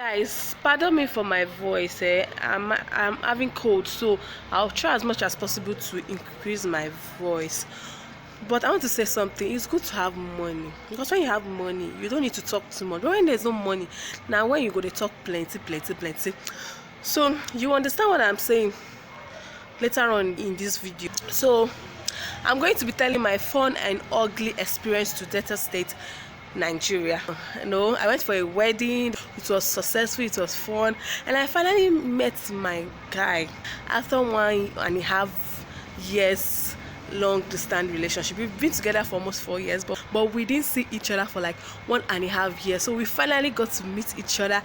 Guys, pardon me for my voice. I'm having cold, so I'll try as much as possible to increase my voice. But I want to say something. It's good to have money, because when you have money, you don't need to talk too much. But when there's no money, now when you go to talk plenty. So you understand what I'm saying later on in this video. So I'm going to be telling my fun and ugly experience to Delta State, Nigeria. I went for a wedding. It was successful, it was fun, and I finally met my guy after 1.5 years long distance relationship. We've been together for almost 4 years, but we didn't see each other for like 1.5 years. So we finally got to meet each other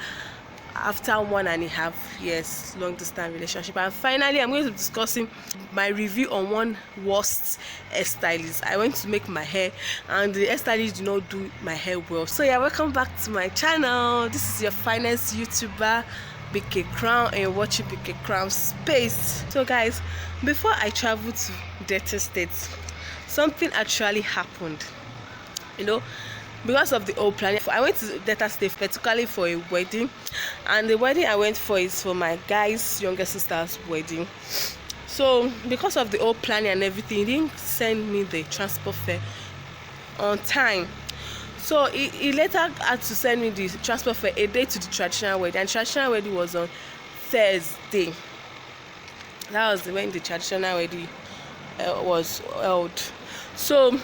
after 1.5 years long distance relationship. And finally, I'm going to be discussing my review on one worst hairstylist. I went to make my hair and the hairstylist did not do my hair well. So yeah, welcome back to my channel. This is your finance YouTuber Bkcrown, and you're watching Bkcrown Space. So guys, before I traveled to Delta State, something actually happened. Because of the old plan, I went to Delta State particularly for a wedding, and the wedding I went for is for my guy's younger sister's wedding. So because of the old planning and everything, he didn't send me the transport fare on time. So he later had to send me the transport fare a day to the traditional wedding, and traditional wedding was on Thursday. That was when the traditional wedding was held. So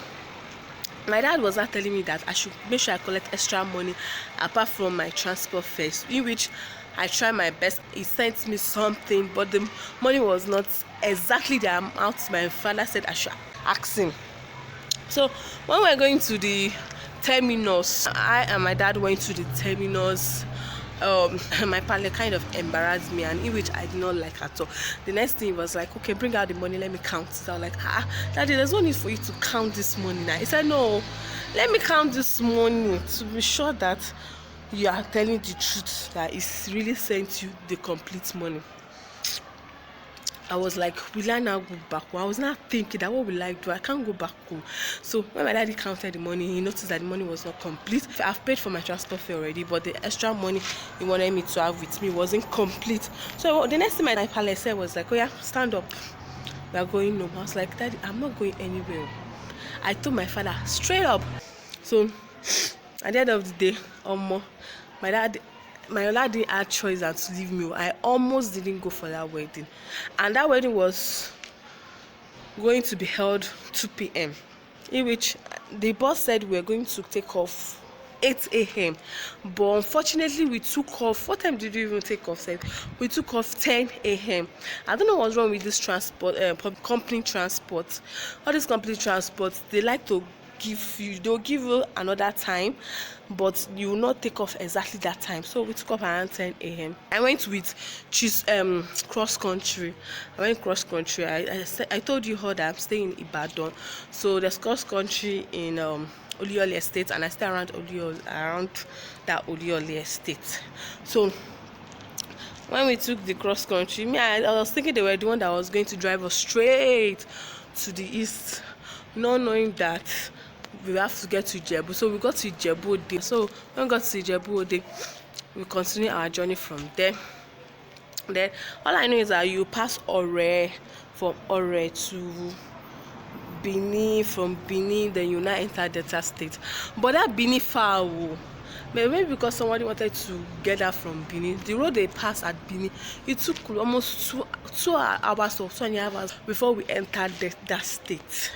my dad was not telling me that I should make sure I collect extra money apart from my transport fares, in which I tried my best. He sent me something, but the money was not exactly the amount my father said I should ask him. So when we were going to the terminus, I and my dad went to the terminus. My partner kind of embarrassed me, and in which I did not like at all. The next thing he was like, okay, bring out the money, let me count it. I was like, Daddy, there's no need for you to count this money now. He said, no, let me count this money to be sure that you are telling the truth, that it's really sent you the complete money. I was like, will I now go back? Well, I was not thinking that what will I do? I can't go back home. So when my daddy counted the money, he noticed that the money was not complete. I've paid for my transport fare already, but the extra money he wanted me to have with me wasn't complete. So the next thing my palace said was like, oh yeah, stand up, we are going home. I was like, Daddy, I'm not going anywhere. I told my father straight up. So at the end of the day, my dad didn't have choice than to leave me. I almost didn't go for that wedding, and that wedding was going to be held 2 p.m. in which the boss said we were going to take off 8 a.m. but unfortunately we took off. What time did we even take off? We took off 10 a.m. I don't know what's wrong with this transport, company transport. All these company transports, they like to they'll give you another time, but you will not take off exactly that time. So we took off around 10 a.m. I went with cross country. I told you how that I'm staying in Ibadan, so there's cross country in Oluyole Estate, and I stay around that Oluyole Estate. So when we took the cross country, I was thinking they were the one that was going to drive us straight to the east, not knowing that we have to get to Ijebu. So we got to Ijebu. So when we got to Ijebu, we continue our journey from there. Then all I know is that you pass Ore, from Ore to Benin, from Benin then you now enter Delta State. But that Benin far, maybe because somebody wanted to get that from Benin, the road they passed at Benin, it took almost 2 hours or 2.5 hours before we entered that state.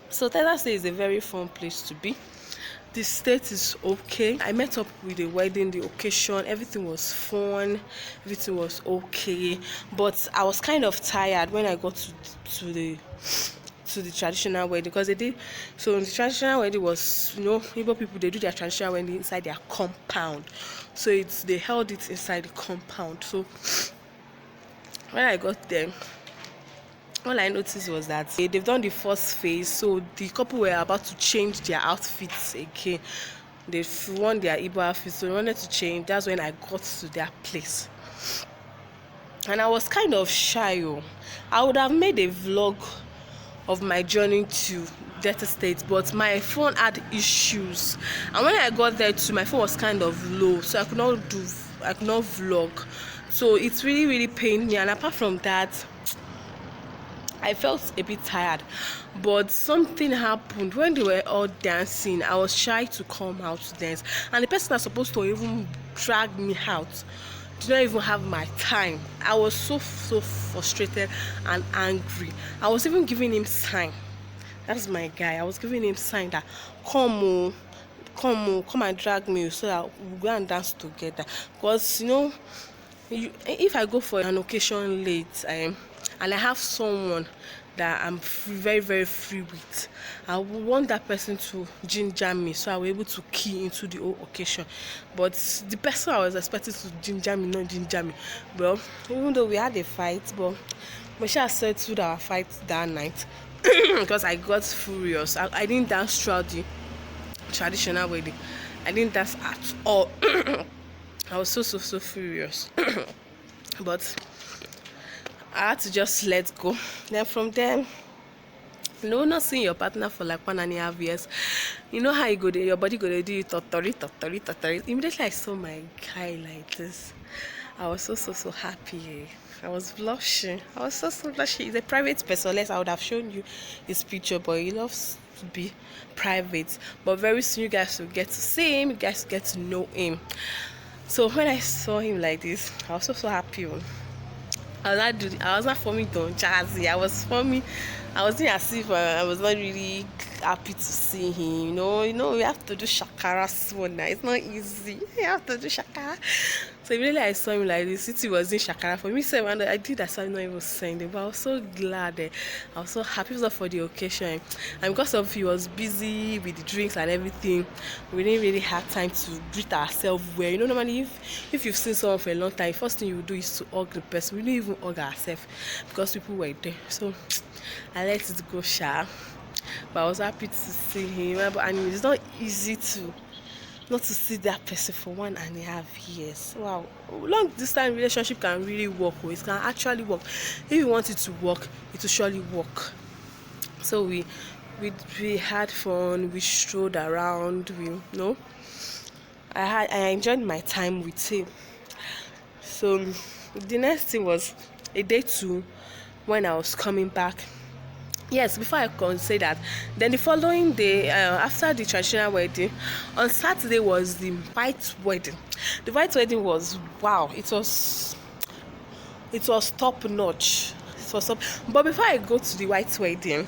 So Delta State is a very fun place to be. The state is okay. I met up with the wedding, the occasion, everything was fun, everything was okay. But I was kind of tired when I got to the traditional wedding, because they did. So the traditional wedding was, Igbo people, they do their traditional wedding inside their compound. So they held it inside the compound. So when I got there, all I noticed was that they've done the first phase, so the couple were about to change their outfits again. They've worn their Igbo outfits, so they wanted to change. That's when I got to their place, and I was kind of shy. I would have made a vlog of my journey to Delta State, but my phone had issues, and when I got there too, my phone was kind of low, so I could not vlog. So it really pained me, and apart from that, I felt a bit tired. But something happened when they were all dancing. I was shy to come out to dance, and the person that's supposed to even drag me out did not even have my time. I was so frustrated and angry. I was even giving him sign. That's my guy. I was giving him sign that come and drag me so that we'll go and dance together. Because if I go for an occasion late, and I have someone that I'm very free with, I would want that person to ginger me so I will be able to key into the whole occasion. But the person I was expecting to ginger me, not ginger me. Well, even though we had a fight, but we shall settle our fight that night because I got furious. I didn't dance throughout the traditional wedding. I didn't dance at all. I was so furious. But I had to just let go. Then from there, not seeing your partner for like 1.5 years, you know how you go there, your body go there, do you totori. Immediately I saw my guy like this, I was so happy. I was blushing. I was so blushing. He's a private person, unless I would have shown you his picture, but he loves to be private. But very soon you guys will get to see him, you guys will get to know him. So when I saw him like this, I was so happy. I was not forming Don Jazzy. I was doing as if I was not really happy to see him. We have to do shakara soon. It's not easy. You have to do shakara. So immediately I saw him like this. It was in shakara for me. So I did that, so I not even saying it. But I was so glad. I was so happy for the occasion. And because of he was busy with the drinks and everything, we didn't really have time to greet ourselves well. Normally if you've seen someone for a long time, the first thing you do is to hug the person. We didn't even hug ourselves because people were there. So I let it go, but I was happy to see him. And it's not easy not to see that person for 1.5 years. Wow, long distance relationship can really work. It can actually work. If you want it to work, it will surely work. So we had fun. We strolled around. I enjoyed my time with him. So the next thing was a day 2 when I was coming back. Yes, before I can say that, then the following day, after the traditional wedding, on Saturday was the white wedding. The white wedding was wow. It was top notch. But before I go to the white wedding,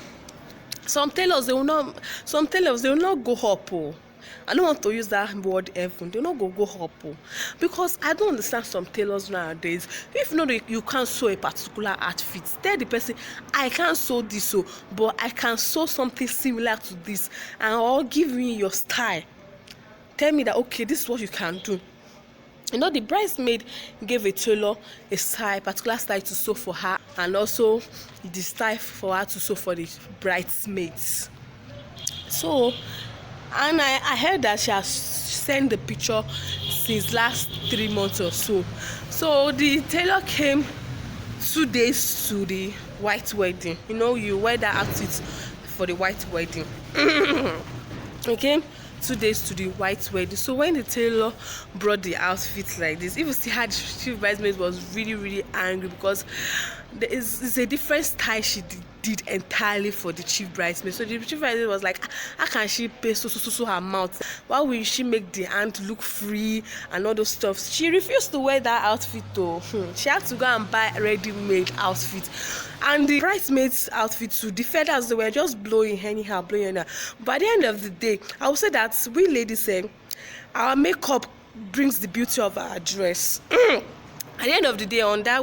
some tailors they will not go up. I don't want to use that word even. They not go up because I don't understand some tailors nowadays. If you can't sew a particular outfit, tell the person I can't sew this, but I can sew something similar to this, and give me your style. Tell me that okay, this is what you can do. The bridesmaid gave a tailor a particular style to sew for her, and also the style for her to sew for the bridesmaids. So, and I heard that she has sent the picture since last 3 months or so. So the tailor came 2 days to the white wedding. You wear that outfit for the white wedding. Okay, 2 days to the white wedding. So when the tailor brought the outfit like this, even see her, the chief bridesmaid was really angry because it's a different style she did entirely for the chief bridesmaid. So the chief bridesmaid was like, how can she pay so her mouth? Why will she make the hand look free and all those stuff? She refused to wear that outfit though. She had to go and buy a ready-made outfit. And the bridesmaids' outfit too, the feathers, they were just blowing anyhow. By the end of the day, I would say that we ladies our makeup brings the beauty of our dress. At the end of the day, on that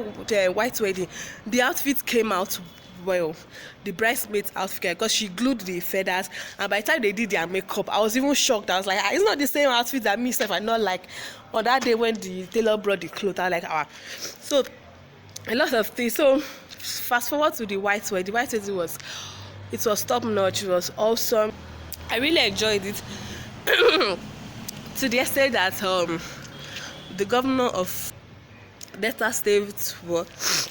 white wedding, the outfit came out well. The bridesmaid's outfit, because she glued the feathers, and by the time they did their makeup, I was even shocked. I was like, it's not the same outfit that myself I not like. On that day when the tailor brought the clothes, I was like, So a lot of things. So fast forward to the white wedding. The white wedding was top notch. It was awesome. I really enjoyed it to the extent that the governor of Delta State was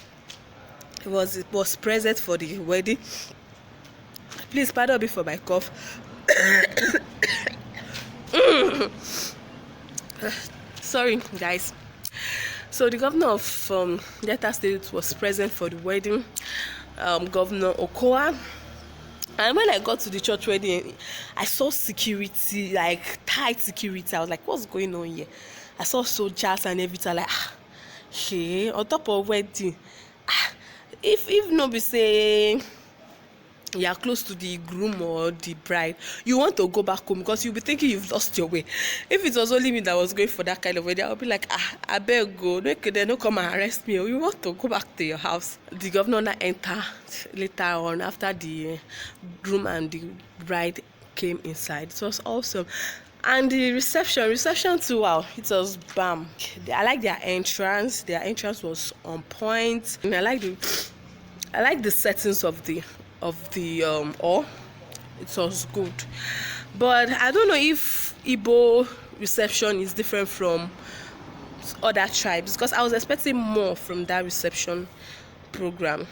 present for the wedding. Please pardon me for my cough. Sorry, guys. So the governor of Delta State was present for the wedding, Governor Okoa. And when I got to the church wedding, I saw security, like tight security. I was like, what's going on here? I saw soldiers and everything. Like, hey, on top of wedding, if nobody say you are close to the groom or the bride, you want to go back home because you'll be thinking you've lost your way. If it was only me that was going for that kind of wedding, I'll be like, I better go. They don't come and arrest me. You want to go back to your house. The governor now entered later on after the groom and the bride came inside. It was awesome. And the reception too, wow, it was bam. I like their entrance. Their entrance was on point. And I like the settings of the hall. It was good. But I don't know if Igbo reception is different from other tribes, because I was expecting more from that reception program.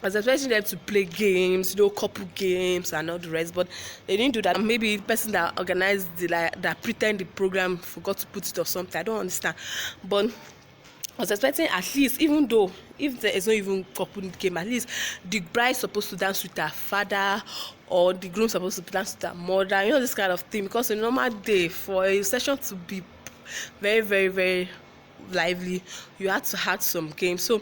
I was expecting them to play games, couple games and all the rest, but they didn't do that. Maybe the person that organized that pretend the program forgot to put it or something. I don't understand. But I was expecting at least, even though if there is not even couple game, at least the bride supposed to dance with her father or the groom supposed to dance with her mother, this kind of thing. Because a normal day, for a session to be very, very, very lively, you had to have some games. So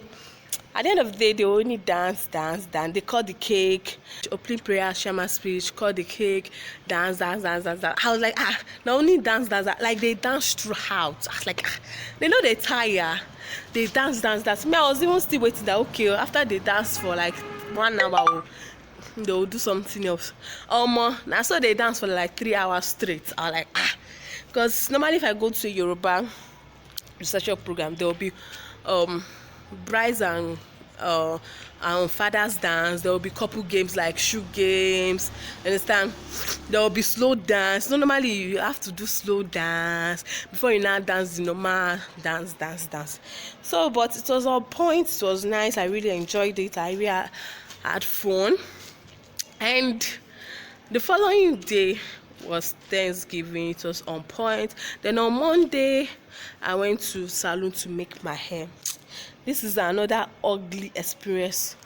at the end of the day, they only dance. They cut the cake, opening prayer, shaman speech, cut the cake, dance. I was like, not only dance, like they dance throughout. I was like, they know they tire. They dance. Me, I was even still waiting that, okay, after they dance for like 1 hour, they'll do something else. Now so they dance for like 3 hours straight. I was like, because normally if I go to a Yoruba researcher program, there will be brides and fathers dance. There will be couple games like shoe games, understand? There will be slow dance. So normally you have to do slow dance before you now dance the normal dance. So but it was on point. It was nice. I really enjoyed it. I really had fun. And the following day was Thanksgiving. It was on point. Then on Monday I went to salon to make my hair. This is another ugly experience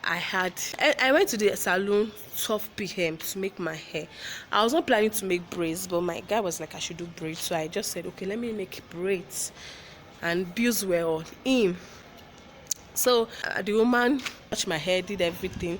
I had. I went to the salon 12 p.m. to make my hair. I was not planning to make braids, but my guy was like, I should do braids. So I just said, okay, let me make braids. And bills were on him. So the woman touched my hair, did everything.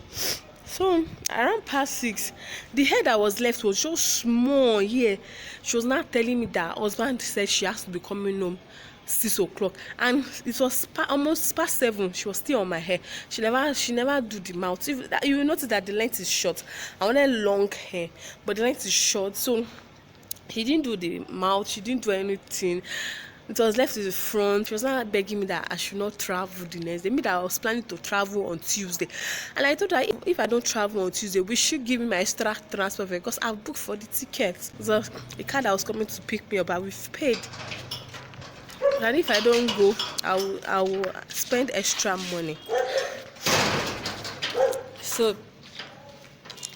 So around past 6, the hair that was left was so small here. She was not telling me that her husband said she has to be coming home 6 o'clock, and it was almost past 7. She was still on my hair. She never do the mouth. You will notice that the length is short. I wanted long hair, but the length is short, so he didn't do the mouth. She didn't do anything. It was left to the front. She was not begging me that I should not travel the next day. Me that I was planning to travel on Tuesday, and I told her if I don't travel on Tuesday, we should give me my extra transfer fare because I've booked for the tickets. So the car that was coming to pick me up, but we've paid. And if I don't go, I will spend extra money. So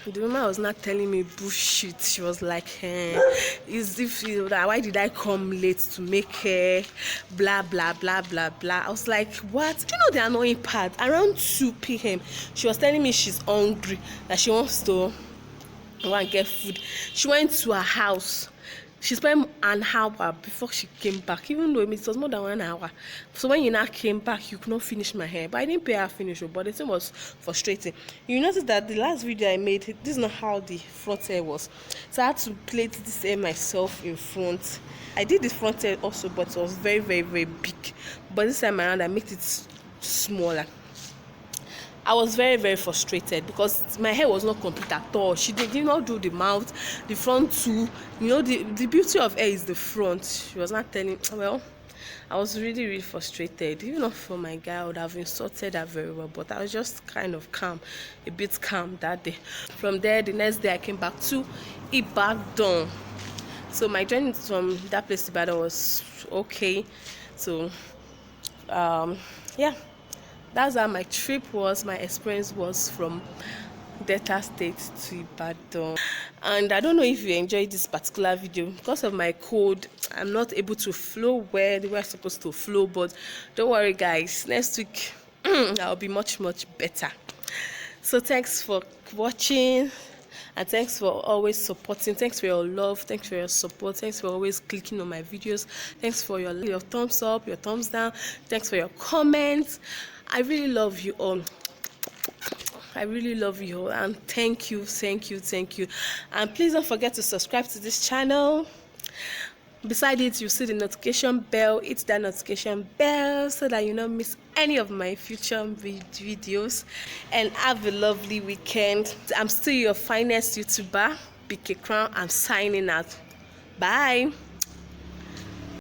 the woman was not telling me bullshit. She was like, why did I come late to make hair? Blah blah blah blah blah. I was like, what? Do you know the annoying part? Around 2 p.m. she was telling me she's hungry, that she wants to go and get food. She went to her house. She spent an hour before she came back, even though it was more than 1 hour. So when you now came back, you could not finish my hair. But I didn't pay her finish, but the thing was frustrating. You notice that the last video I made, this is not how the front hair was. So I had to plait this hair myself in front. I did the front hair also, but it was very, very, very big. But this time around, I made it smaller. I was very, very frustrated because my hair was not complete at all. She did not do the mouth, the front too. The beauty of hair is the front. She was not telling. Well, I was really, really frustrated. Even not for my guy, I would have insulted her very well. But I was just kind of calm, a bit calm that day. From there, the next day I came back to Ibadan. So my journey from that place to Ibadan was okay. So, yeah. That's how my trip was, my experience was from Delta State to Ibadan. And I don't know if you enjoyed this particular video. Because of my code, I'm not able to flow where they were supposed to flow, but don't worry guys, next week I'll be much better. So thanks for watching, and thanks for always supporting. Thanks for your love, thanks for your support, thanks for always clicking on my videos, thanks for your thumbs up, your thumbs down, thanks for your comments. I really love you all. I really love you all, and thank you. And please don't forget to subscribe to this channel. Beside it, you see the notification bell. Hit that notification bell so that you don't miss any of my future videos. And have a lovely weekend. I'm still your finest YouTuber, Bkcrown. I'm signing out. Bye.